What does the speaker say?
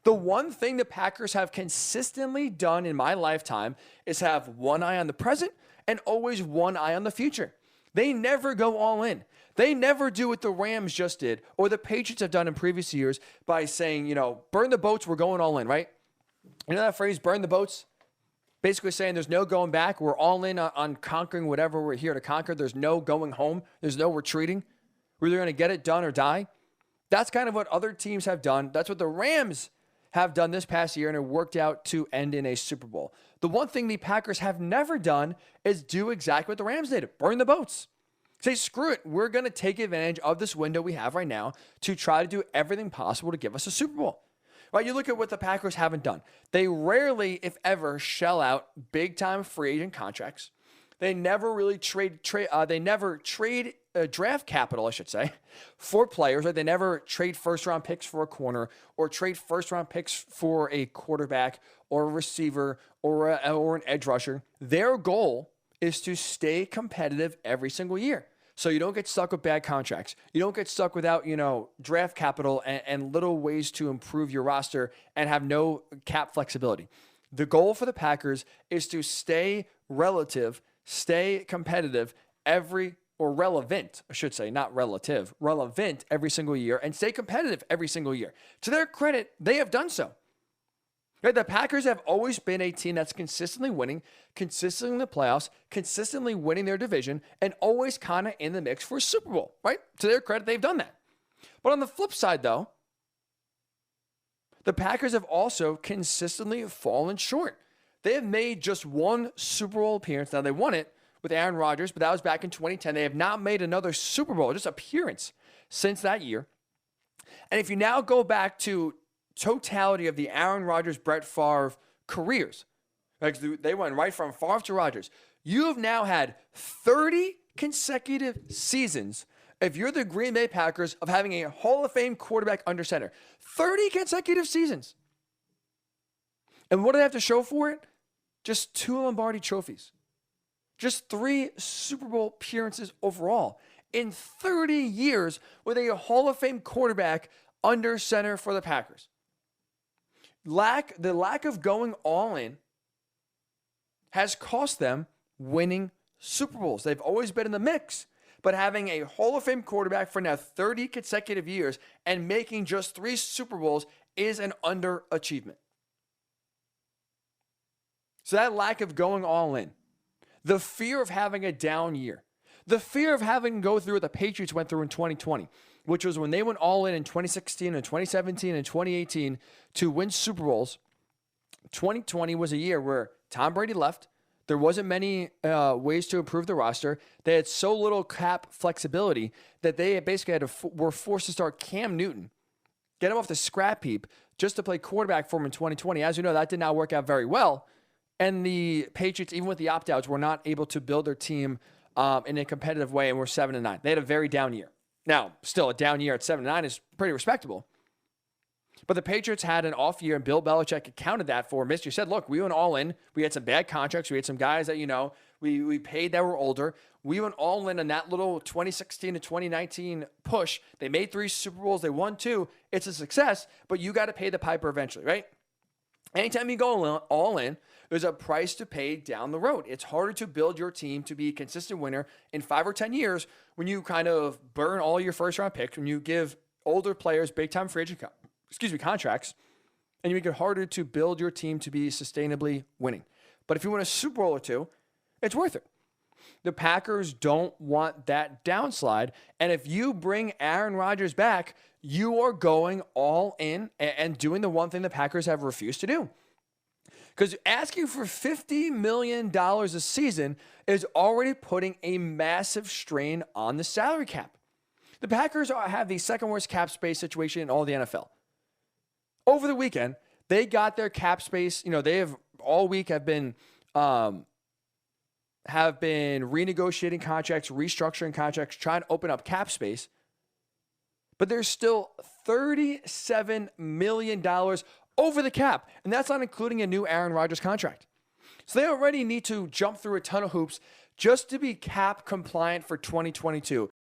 The one thing the Packers have consistently done in my lifetime is have one eye on the present and always one eye on the future. They never go all in. They never do what the Rams just did or the Patriots have done in previous years by saying, burn the boats, we're going all in, right? You know that phrase, burn the boats? Basically saying there's no going back. We're all in on conquering whatever we're here to conquer. There's no going home. There's no retreating. We're either going to get it done or die. That's kind of what other teams have done. That's what the Rams have done this past year, and it worked out to end in a Super Bowl. The one thing the Packers have never done is do exactly what the Rams did, burn the boats. Say, screw it, we're going to take advantage of this window we have right now to try to do everything possible to give us a Super Bowl. Right? You look at what the Packers haven't done. They rarely, if ever, shell out big-time free agent contracts. They never really trade draft capital, I should say, for players. Right? They never trade first-round picks for a corner or trade first-round picks for a quarterback or a receiver or an edge rusher. Their goal is to stay competitive every single year. So you don't get stuck with bad contracts. You don't get stuck without, draft capital and little ways to improve your roster and have no cap flexibility. The goal for the Packers is to stay stay competitive relevant, I should say, not relative, relevant every single year and stay competitive every single year. To their credit, they have done so. Right? The Packers have always been a team that's consistently winning, consistently in the playoffs, consistently winning their division, and always kind of in the mix for a Super Bowl, right? To their credit, they've done that. But on the flip side, though, the Packers have also consistently fallen short. They have made just one Super Bowl appearance. Now, they won it with Aaron Rodgers, but that was back in 2010. They have not made another Super Bowl, just appearance, since that year. And if you now go back to totality of the Aaron Rodgers, Brett Favre careers. Like they went right from Favre to Rodgers. You have now had 30 consecutive seasons, if you're the Green Bay Packers, of having a Hall of Fame quarterback under center. 30 consecutive seasons. And what do they have to show for it? Just 2 Lombardi trophies. Just 3 Super Bowl appearances overall. In 30 years with a Hall of Fame quarterback under center for the Packers. The lack of going all in has cost them winning Super Bowls. They've always been in the mix, but having a Hall of Fame quarterback for now 30 consecutive years and making just 3 Super Bowls is an underachievement. So that lack of going all in, the fear of having a down year, the fear of having to go through what the Patriots went through in 2020, which was when they went all in 2016 and 2017 and 2018 to win Super Bowls. 2020 was a year where Tom Brady left. There wasn't many ways to improve the roster. They had so little cap flexibility that they basically were forced to start Cam Newton, get him off the scrap heap just to play quarterback for him in 2020. As you know, that did not work out very well. And the Patriots, even with the opt-outs, were not able to build their team in a competitive way and were 7-9. They had a very down year. Now, still a down year at 7-9 is pretty respectable. But the Patriots had an off year, and Bill Belichick accounted that for him. He said, look, we went all in. We had some bad contracts. We had some guys that, we paid that were older. We went all in on that little 2016 to 2019 push. They made 3 Super Bowls. They won 2. It's a success, but you got to pay the piper eventually, right? Anytime you go all in, there's a price to pay down the road. It's harder to build your team to be a consistent winner in 5 or 10 years when you kind of burn all your first-round picks, when you give older players big-time free agent contracts, and you make it harder to build your team to be sustainably winning. But if you win a Super Bowl or 2, it's worth it. The Packers don't want that downslide, and if you bring Aaron Rodgers back, you are going all in and doing the one thing the Packers have refused to do. Because asking for $50 million a season is already putting a massive strain on the salary cap. The Packers have the second worst cap space situation in all the NFL. Over the weekend, they got their cap space. They have all week have been renegotiating contracts, restructuring contracts, trying to open up cap space. But there's still $37 million over the cap, and that's not including a new Aaron Rodgers contract. So they already need to jump through a ton of hoops just to be cap compliant for 2022,